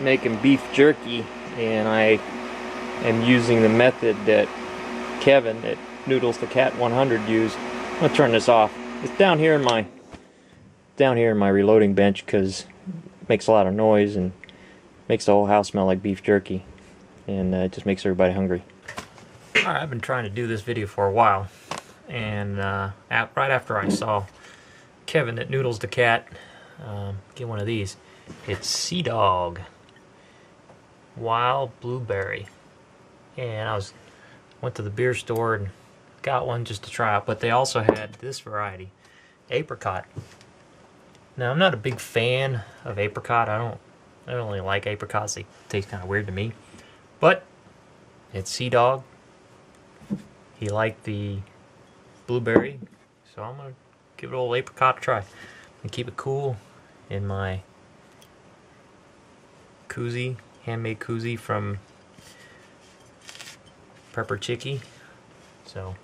making beef jerky, and I am using the method that Kevin at Noodles the Cat 100 used. I'm gonna turn this off. It's down here in my reloading bench because it makes a lot of noise and makes the whole house smell like beef jerky, and it just makes everybody hungry. Alright, I've been trying to do this video for a while, and right after I saw Kevin at Noodles the Cat get one of these. It's Sea Dog Wild Blueberry, and I went to the beer store and got one just to try out, but they also had this variety, Apricot. Now, I'm not a big fan of apricot. I don't really like apricots. They taste kind of weird to me, but it's Sea Dog. He liked the blueberry, so I'm gonna give it a little apricot a try and keep it cool in my koozie, handmade koozie from Pepper Chicky, so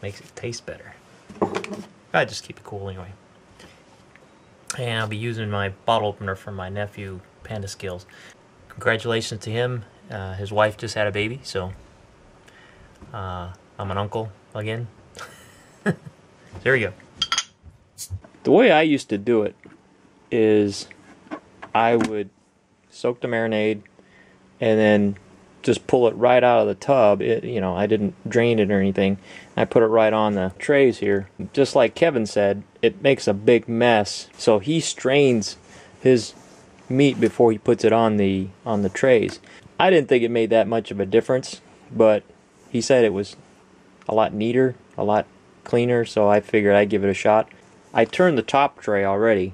makes it taste better. I just keep it cool anyway. And I'll be using my bottle opener from my nephew, Panda Skills. Congratulations to him. His wife just had a baby, so I'm an uncle again. There we go. The way I used to do it is I would soak the marinade and then just pull it right out of the tub. I didn't drain it or anything. I put it right on the trays here. Just like Kevin said, it makes a big mess. So he strains his meat before he puts it on the trays. I didn't think it made that much of a difference, but he said it was a lot neater, a lot cleaner, so I figured I'd give it a shot. I turned the top tray already,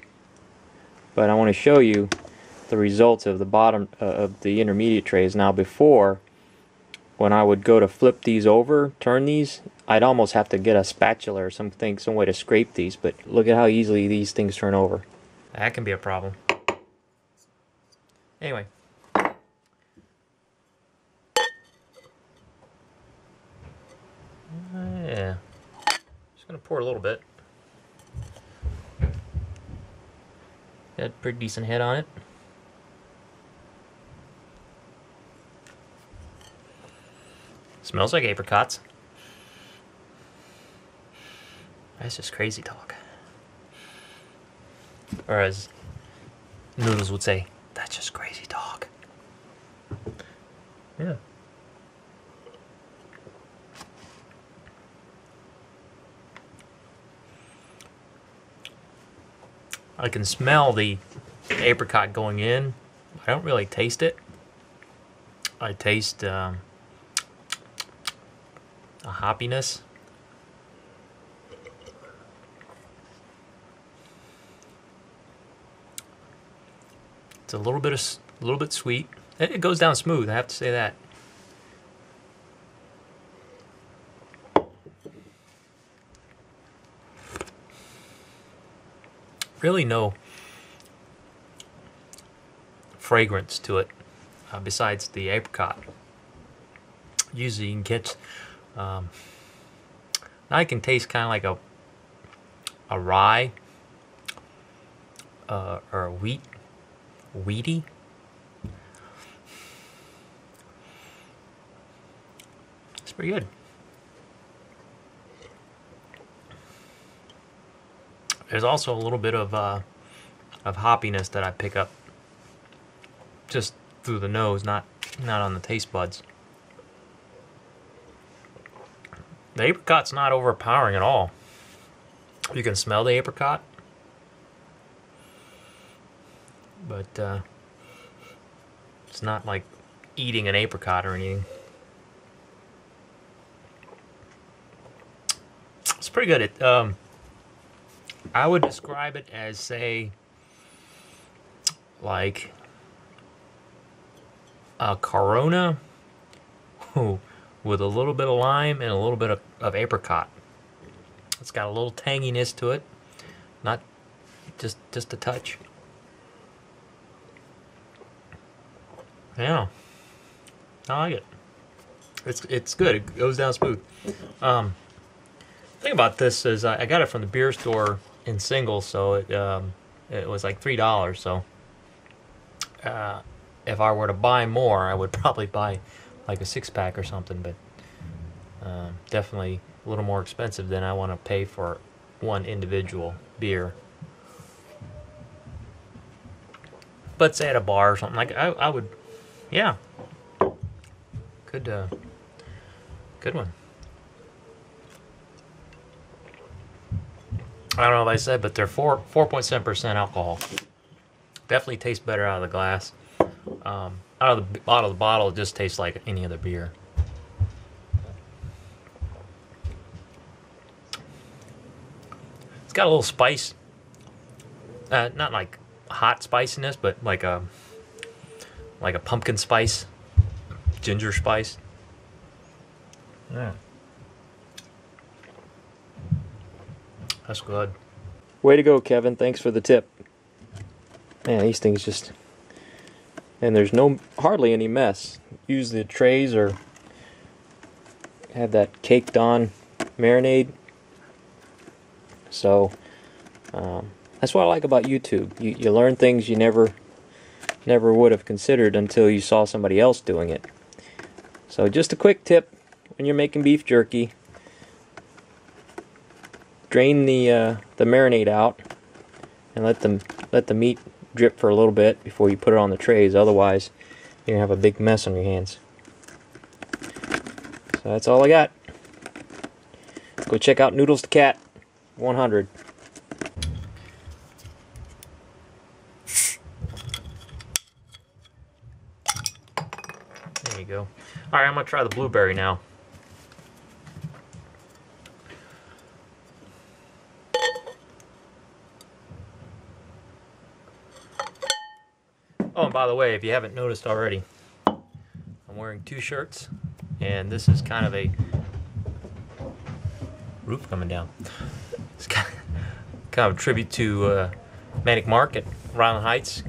but I want to show you the results of the bottom of the intermediate trays. Now, before, when I would go to flip these over, turn these, I'd almost have to get a spatula or some way to scrape these, but look at how easily these things turn over. That can be a problem. Anyway. Yeah. Just gonna pour a little bit. Got a pretty decent head on it. Smells like apricots. That's just crazy talk. Or as Noodles would say, that's just crazy talk. Yeah. I can smell the apricot going in. I don't really taste it. I taste a hoppiness. It's a little bit sweet. It goes down smooth, I have to say that. Really no fragrance to it besides the apricot. Usually you can get now I can taste kind of like a rye or a wheaty. It's pretty good. There's also a little bit of hoppiness that I pick up just through the nose, not on the taste buds. The apricot's not overpowering at all. You can smell the apricot, but it's not like eating an apricot or anything. It's pretty good. I would describe it as, say, like a Corona with a little bit of lime and a little bit of apricot. It's got a little tanginess to it, not just a touch. Yeah, I like it. It's good. It goes down smooth. The thing about this is I got it from the beer store in singles, so it was like $3. So if I were to buy more, I would probably buy like a 6-pack or something, but definitely a little more expensive than I want to pay for one individual beer. But say at a bar or something, like I would, yeah, good one. I don't know if I said, but they're 4.7% alcohol. Definitely tastes better out of the glass. Out of the bottle, it just tastes like any other beer. It's got a little spice. Not like hot spiciness, but like a pumpkin spice, ginger spice. Yeah. That's good. Way to go, Kevin. Thanks for the tip. Man, these things just... And there's hardly any mess. Use the trays or have that caked on marinade. So, that's what I like about YouTube. You learn things you never would have considered until you saw somebody else doing it. So just a quick tip when you're making beef jerky. Drain the marinade out and let the meat drip for a little bit before you put it on the trays. Otherwise, you're gonna have a big mess on your hands. So that's all I got. Go check out Noodles the Cat 100. There you go. All right, I'm gonna try the blueberry now. Oh, and by the way, if you haven't noticed already, I'm wearing 2 shirts, and this is kind of a roof coming down. It's kind of a tribute to Manic Mark at Ryland Heights.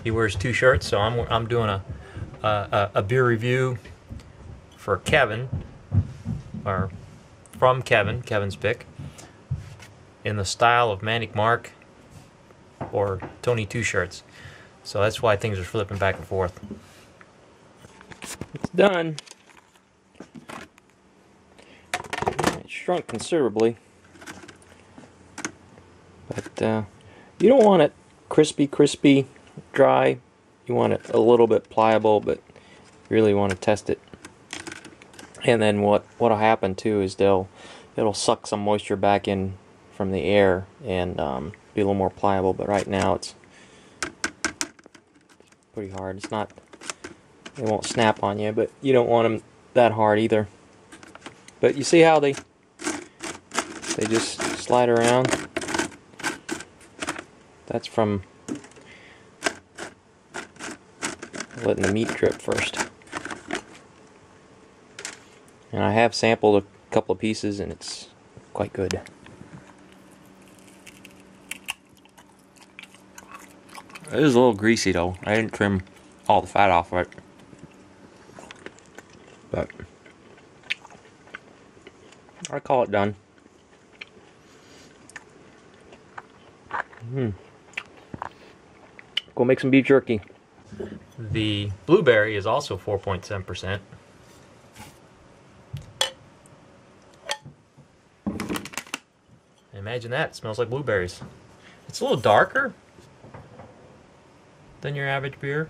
He wears 2 shirts, so I'm doing a beer review for Kevin, or from Kevin's pick, in the style of Manic Mark or Tony 2 shirts. So that's why things are flipping back and forth. It's done. It shrunk considerably. But you don't want it crispy, dry. You want it a little bit pliable, but you really want to test it. And then what'll happen too is it'll suck some moisture back in from the air and be a little more pliable. But right now it's pretty hard. It's not, they won't snap on you, but you don't want them that hard either. But you see how they just slide around? That's from letting the meat drip first. And I have sampled a couple of pieces and it's quite good. It is a little greasy though. I didn't trim all the fat off of it. But I call it done. Go make some beef jerky. The blueberry is also 4.7%. Imagine that, it smells like blueberries. It's a little darker than your average beer.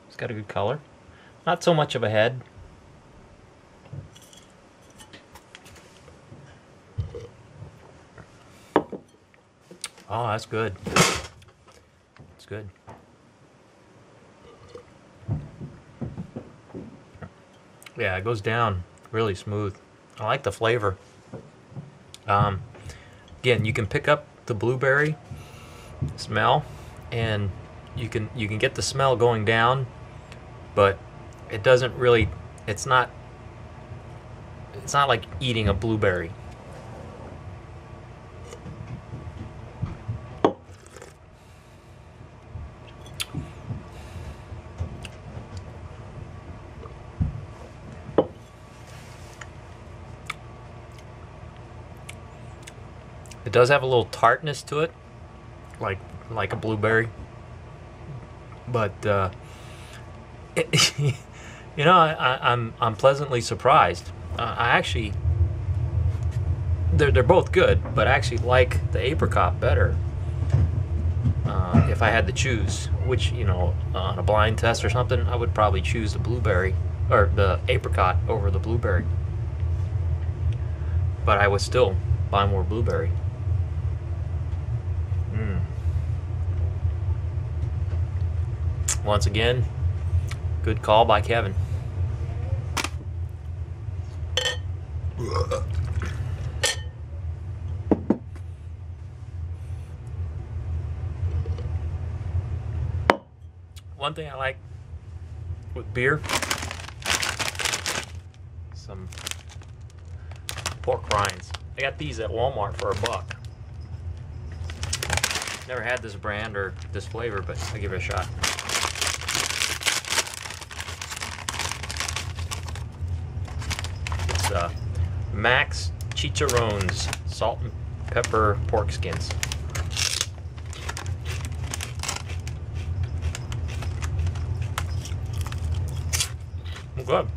It's got a good color. Not so much of a head. Oh, that's good. It's good. Yeah, it goes down really smooth. I like the flavor. Again, you can pick up the blueberry smell, and you can get the smell going down, but it doesn't really. It's not like eating a blueberry. It does have a little tartness to it, like a blueberry. But you know, I'm pleasantly surprised. I actually, they're both good, but I actually like the apricot better. If I had to choose, which, you know, on a blind test or something, I would probably choose the blueberry or the apricot over the blueberry. But I would still buy more blueberry. Once again, good call by Kevin. One thing I like with beer, some pork rinds. I got these at Walmart for $1. Never had this brand or this flavor, but I'll give it a shot. It's Max Chicharrones salt and pepper pork skins. Good.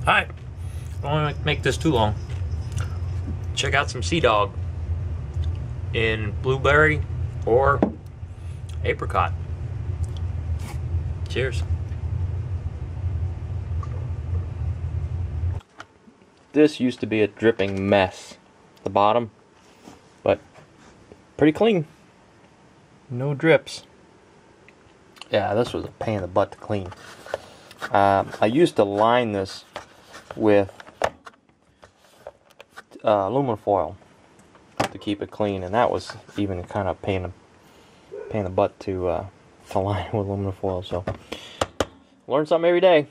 Alright, I don't want to make this too long. Check out some Sea Dog in blueberry or apricot. Cheers. This used to be a dripping mess at the bottom, but pretty clean. No drips. Yeah, this was a pain in the butt to clean. I used to line this with aluminum foil to keep it clean, and that was even kind of pain in the butt to line it with aluminum foil. So, learn something every day.